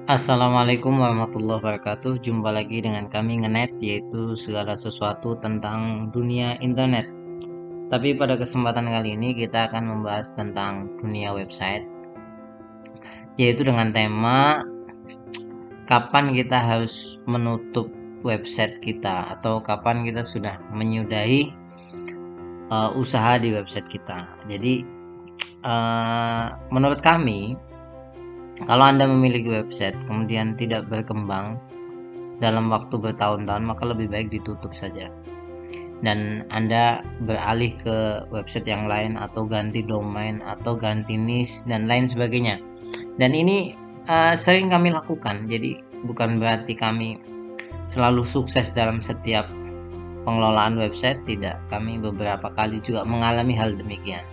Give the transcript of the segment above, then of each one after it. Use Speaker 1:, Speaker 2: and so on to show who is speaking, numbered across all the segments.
Speaker 1: Assalamualaikum warahmatullahi wabarakatuh. Jumpa lagi dengan kami Ngenet, yaitu segala sesuatu tentang dunia internet. Tapi pada kesempatan kali ini kita akan membahas tentang dunia website, yaitu dengan tema kapan kita harus menutup website kita atau kapan kita sudah menyudahi usaha di website kita. Jadi menurut kami, kalau Anda memiliki website kemudian tidak berkembang dalam waktu bertahun-tahun, maka lebih baik ditutup saja dan Anda beralih ke website yang lain atau ganti domain atau ganti niche dan lain sebagainya. Dan ini sering kami lakukan, jadi bukan berarti kami selalu sukses dalam setiap pengelolaan website, tidak. Kami beberapa kali juga mengalami hal demikian.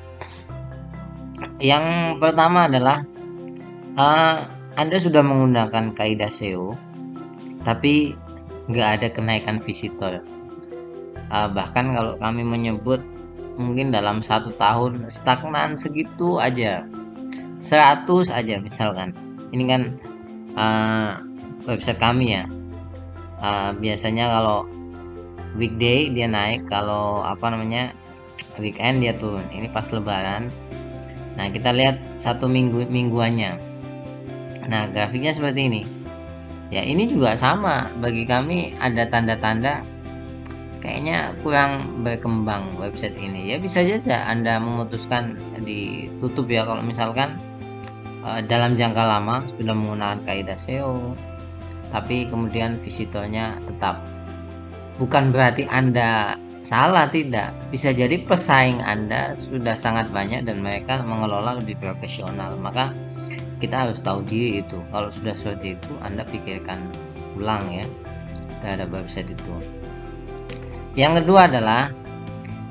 Speaker 1: Yang pertama adalah Anda sudah menggunakan kaidah SEO tapi nggak ada kenaikan visitor. Bahkan kalau kami menyebut mungkin dalam 1 tahun stagnan segitu aja, 100 aja misalkan. Ini kan website kami ya, biasanya kalau weekday dia naik, kalau weekend dia turun. Ini pas lebaran. Nah, kita lihat satu mingguannya. Nah, grafiknya seperti ini. Ya, ini juga sama, bagi kami ada tanda-tanda kayaknya kurang berkembang website ini. Ya, bisa saja Anda memutuskan ditutup ya kalau misalkan dalam jangka lama sudah menggunakan kaidah SEO tapi kemudian visitornya tetap. Bukan berarti Anda salah, tidak. Bisa jadi pesaing Anda sudah sangat banyak dan mereka mengelola lebih profesional. Maka kita harus tahu diri itu. Kalau sudah seperti itu, Anda pikirkan ulang ya terhadap website itu. Yang kedua adalah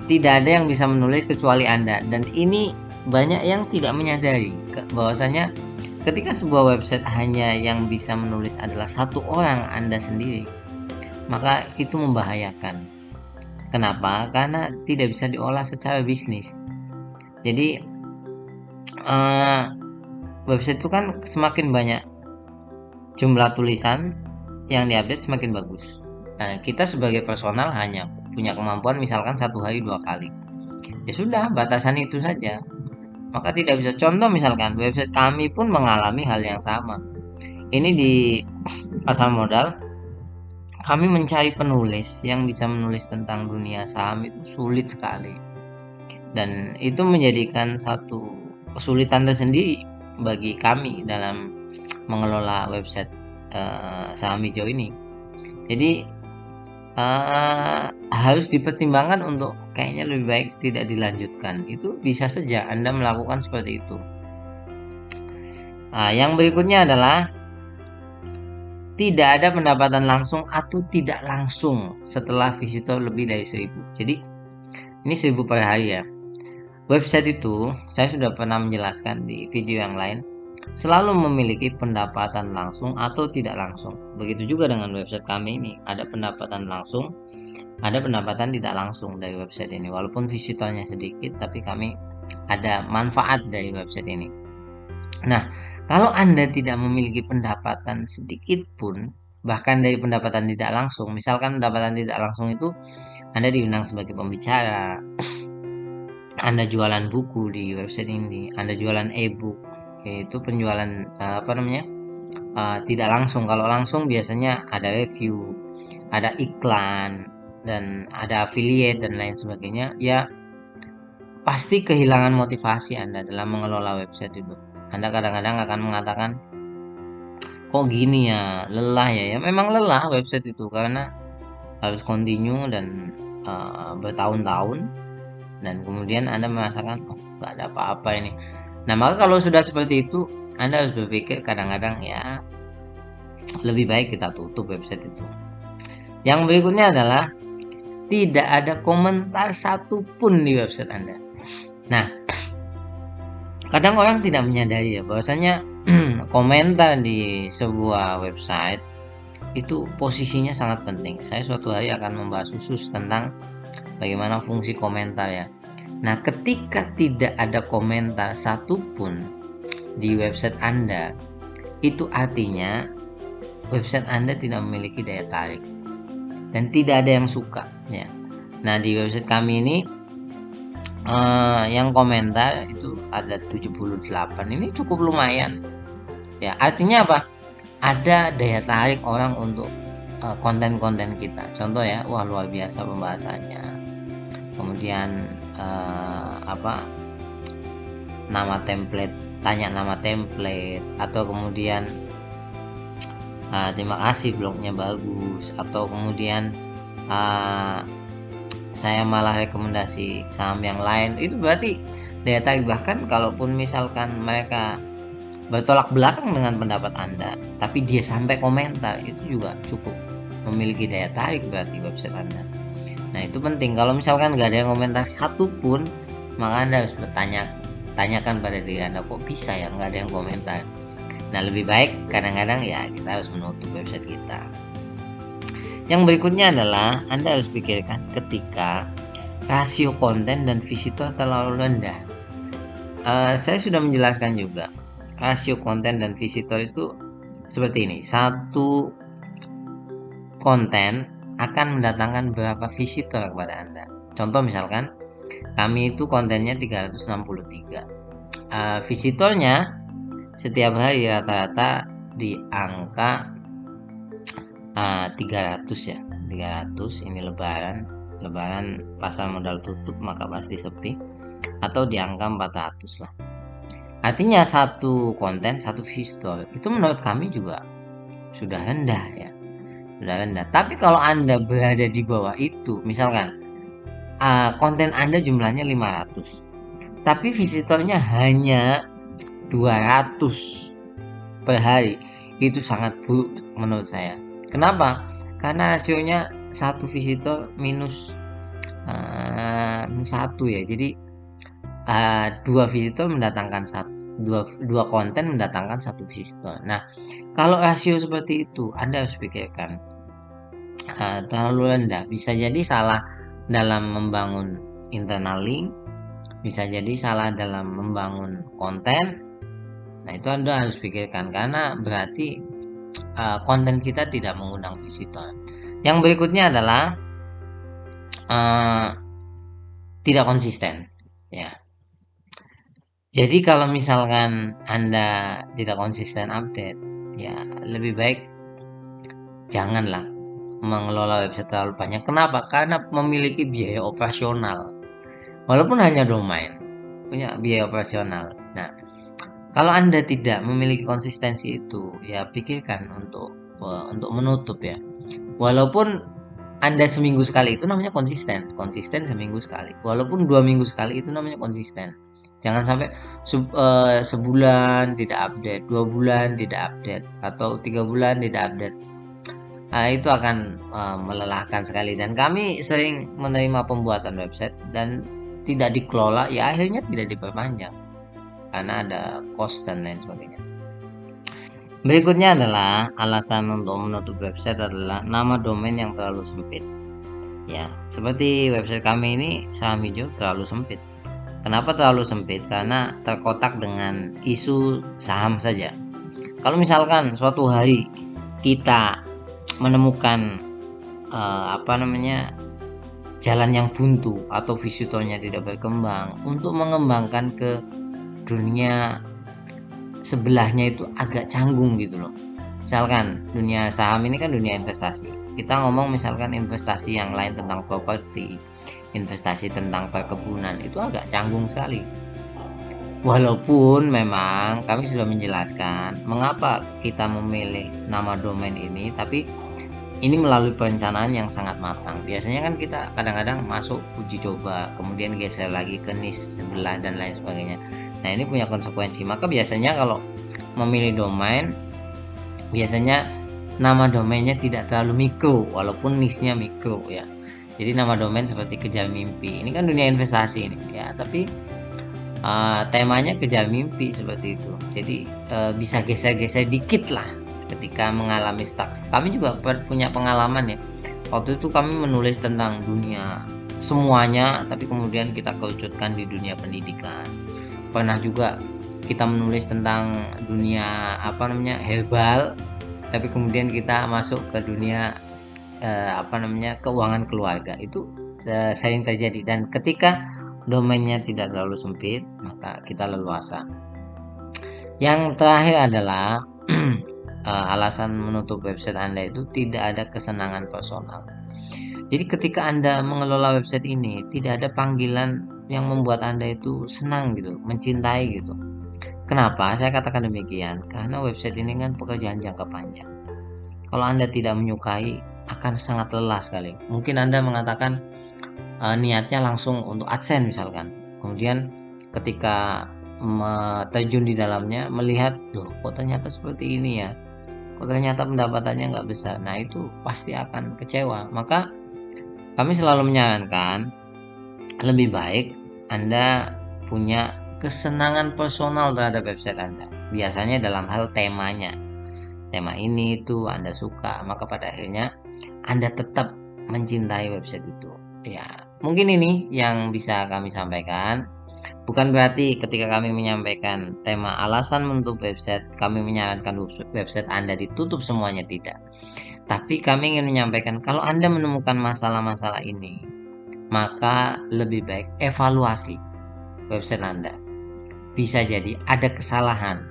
Speaker 1: tidak ada yang bisa menulis kecuali Anda, dan ini banyak yang tidak menyadari bahwasanya ketika sebuah website hanya yang bisa menulis adalah satu orang, Anda sendiri, maka itu membahayakan. Kenapa? Karena tidak bisa diolah secara bisnis. Jadi website itu kan semakin banyak jumlah tulisan yang diupdate semakin bagus. Nah, kita sebagai personal hanya punya kemampuan misalkan 1 hari 2 kali. Ya sudah, batasan itu saja. Maka tidak bisa. Contoh misalkan website kami pun mengalami hal yang sama. Ini di pasar modal, kami mencari penulis yang bisa menulis tentang dunia saham itu sulit sekali. Dan itu menjadikan satu kesulitan tersendiri bagi kami dalam mengelola website saham hijau ini. Jadi harus dipertimbangkan untuk kayaknya lebih baik tidak dilanjutkan. Itu bisa saja Anda melakukan seperti itu. Yang berikutnya adalah tidak ada pendapatan langsung atau tidak langsung setelah visitor lebih dari 1000. Jadi ini 1000 per hari ya. Website itu saya sudah pernah menjelaskan di video yang lain, selalu memiliki pendapatan langsung atau tidak langsung. Begitu juga dengan website kami ini, ada pendapatan langsung, ada pendapatan tidak langsung dari website ini. Walaupun visitornya sedikit, tapi kami ada manfaat dari website ini. Nah, kalau Anda tidak memiliki pendapatan sedikit pun, bahkan dari pendapatan tidak langsung, misalkan pendapatan tidak langsung itu Anda diundang sebagai pembicara, Anda jualan buku di website ini, Anda jualan e-book, yaitu penjualan tidak langsung. Kalau langsung biasanya ada review, ada iklan, dan ada affiliate dan lain sebagainya. Ya, pasti kehilangan motivasi Anda dalam mengelola website itu. Anda kadang-kadang akan mengatakan, kok gini ya, lelah ya. Ya memang lelah website itu karena harus continue dan bertahun-tahun, dan kemudian Anda merasakan gak ada apa-apa ini. Nah, maka kalau sudah seperti itu, Anda harus berpikir kadang-kadang ya lebih baik kita tutup website itu. Yang berikutnya adalah tidak ada komentar satupun di website Anda. Nah, kadang orang tidak menyadari ya bahwasanya komentar di sebuah website itu posisinya sangat penting. Saya suatu hari akan membahas khusus tentang bagaimana fungsi komentar ya. Nah, ketika tidak ada komentar satupun di website Anda, itu artinya website Anda tidak memiliki daya tarik dan tidak ada yang suka ya. Nah, di website kami ini yang komentar itu ada 78. Ini cukup lumayan ya. Artinya apa? Ada daya tarik orang untuk konten-konten kita. Contoh ya, wah luar biasa pembahasannya. Kemudian nama template, tanya nama template, atau kemudian terima kasih blognya bagus, atau kemudian saya malah rekomendasi saham yang lain. Itu berarti daya tarik. Bahkan kalaupun misalkan mereka bertolak belakang dengan pendapat Anda, tapi dia sampai komentar, itu juga cukup memiliki daya tarik berarti website Anda. Nah, itu penting. Kalau misalkan nggak ada yang komentar satupun, maka Anda harus tanyakan pada diri Anda, kok bisa ya nggak ada yang komentar. Nah, lebih baik kadang-kadang ya kita harus menutup website kita. Yang berikutnya adalah Anda harus pikirkan ketika rasio konten dan visitor terlalu rendah. Saya sudah menjelaskan juga rasio konten dan visitor itu seperti ini. Satu konten akan mendatangkan berapa visitor kepada Anda. Contoh misalkan kami itu kontennya 363. Visitornya setiap hari rata-rata di angka 300 ya. 300. Ini lebaran pasar modal tutup maka pasti sepi, atau di angka 400 lah. Artinya satu konten, satu visitor itu menurut kami juga sudah rendah ya. Sudah rendah. Tapi kalau Anda berada di bawah itu, misalkan konten Anda jumlahnya 500, tapi visitornya hanya 200 per hari, itu sangat buruk menurut saya. Kenapa? Karena rasionya satu visitor minus 1 ya. Jadi dua visitor mendatangkan dua konten mendatangkan satu visitor. Nah, kalau rasio seperti itu, Anda harus pikirkan terlalu rendah. Bisa jadi salah dalam membangun internal link, bisa jadi salah dalam membangun konten. Nah, itu Anda harus pikirkan karena berarti konten kita tidak mengundang visitor. Yang berikutnya adalah tidak konsisten ya. Jadi kalau misalkan Anda tidak konsisten update, ya lebih baik janganlah mengelola website terlalu banyak. Kenapa? Karena memiliki biaya operasional. Walaupun hanya domain, punya biaya operasional. Nah, kalau Anda tidak memiliki konsistensi itu, ya pikirkan untuk menutup ya. Walaupun Anda seminggu sekali itu namanya konsisten seminggu sekali. Walaupun 2 minggu sekali itu namanya konsisten. Jangan sampai sebulan tidak update, 2 bulan tidak update, atau 3 bulan tidak update. Nah, itu akan melelahkan sekali. Dan kami sering menerima pembuatan website dan tidak dikelola, ya akhirnya tidak diperpanjang karena ada cost dan lain sebagainya. Berikutnya adalah alasan untuk menutup website adalah nama domain yang terlalu sempit. Ya, seperti website kami ini Saham Hijau terlalu sempit. Kenapa terlalu sempit? Karena terkotak dengan isu saham saja. Kalau misalkan suatu hari kita menemukan jalan yang buntu atau visitornya tidak berkembang, untuk mengembangkan ke dunia sebelahnya itu agak canggung gitu loh. Misalkan dunia saham ini kan dunia investasi. Kita ngomong misalkan investasi yang lain tentang properti, investasi tentang perkebunan, itu agak canggung sekali. Walaupun memang kami sudah menjelaskan mengapa kita memilih nama domain ini, tapi ini melalui perencanaan yang sangat matang. Biasanya kan kita kadang-kadang masuk uji coba, kemudian geser lagi ke niche sebelah dan lain sebagainya. Nah, ini punya konsekuensi. Maka biasanya kalau memilih domain, biasanya nama domainnya tidak terlalu mikro, walaupun niche-nya mikro ya. Jadi nama domain seperti Kejar Mimpi. Ini kan dunia investasi ini ya, tapi temanya kejar mimpi seperti itu. Jadi bisa geser-geser dikit lah ketika mengalami stuck. Kami juga punya pengalaman ya. Waktu itu kami menulis tentang dunia semuanya, tapi kemudian kita kerucutkan di dunia pendidikan. Pernah juga kita menulis tentang dunia apa namanya herbal, tapi kemudian kita masuk ke dunia apa namanya keuangan keluarga, itu sering terjadi. Dan ketika domainnya tidak terlalu sempit, maka kita leluasa. Yang terakhir adalah alasan menutup website Anda itu tidak ada kesenangan personal. Jadi ketika Anda mengelola website ini, tidak ada panggilan yang membuat Anda itu senang gitu, mencintai gitu. Kenapa saya katakan demikian? Karena website ini kan pekerjaan jangka panjang. Kalau Anda tidak menyukai, akan sangat lelah sekali. Mungkin Anda mengatakan niatnya langsung untuk AdSense misalkan. Kemudian ketika terjun di dalamnya melihat, loh kok ternyata seperti ini ya, kok ternyata pendapatannya nggak besar. Nah itu pasti akan kecewa. Maka kami selalu menyarankan lebih baik Anda punya kesenangan personal terhadap website Anda. Biasanya dalam hal temanya. Tema ini itu Anda suka, maka pada akhirnya Anda tetap mencintai website itu. Ya, mungkin ini yang bisa kami sampaikan. Bukan berarti ketika kami menyampaikan tema alasan menutup website, kami menyarankan website Anda ditutup semuanya, tidak. Tapi kami ingin menyampaikan kalau Anda menemukan masalah-masalah ini, maka lebih baik evaluasi website Anda. Bisa jadi ada kesalahan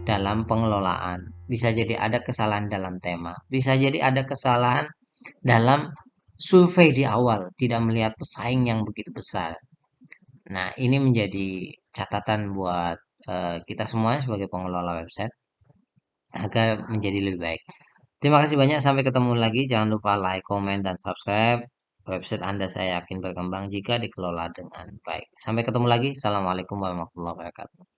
Speaker 1: dalam pengelolaan, bisa jadi ada kesalahan dalam tema, bisa jadi ada kesalahan dalam survei di awal, tidak melihat pesaing yang begitu besar. Nah, ini menjadi catatan buat kita semua sebagai pengelola website agar menjadi lebih baik. Terima kasih banyak, sampai ketemu lagi. Jangan lupa like, comment, dan subscribe. Website Anda saya yakin berkembang jika dikelola dengan baik. Sampai ketemu lagi. Assalamualaikum warahmatullahi wabarakatuh.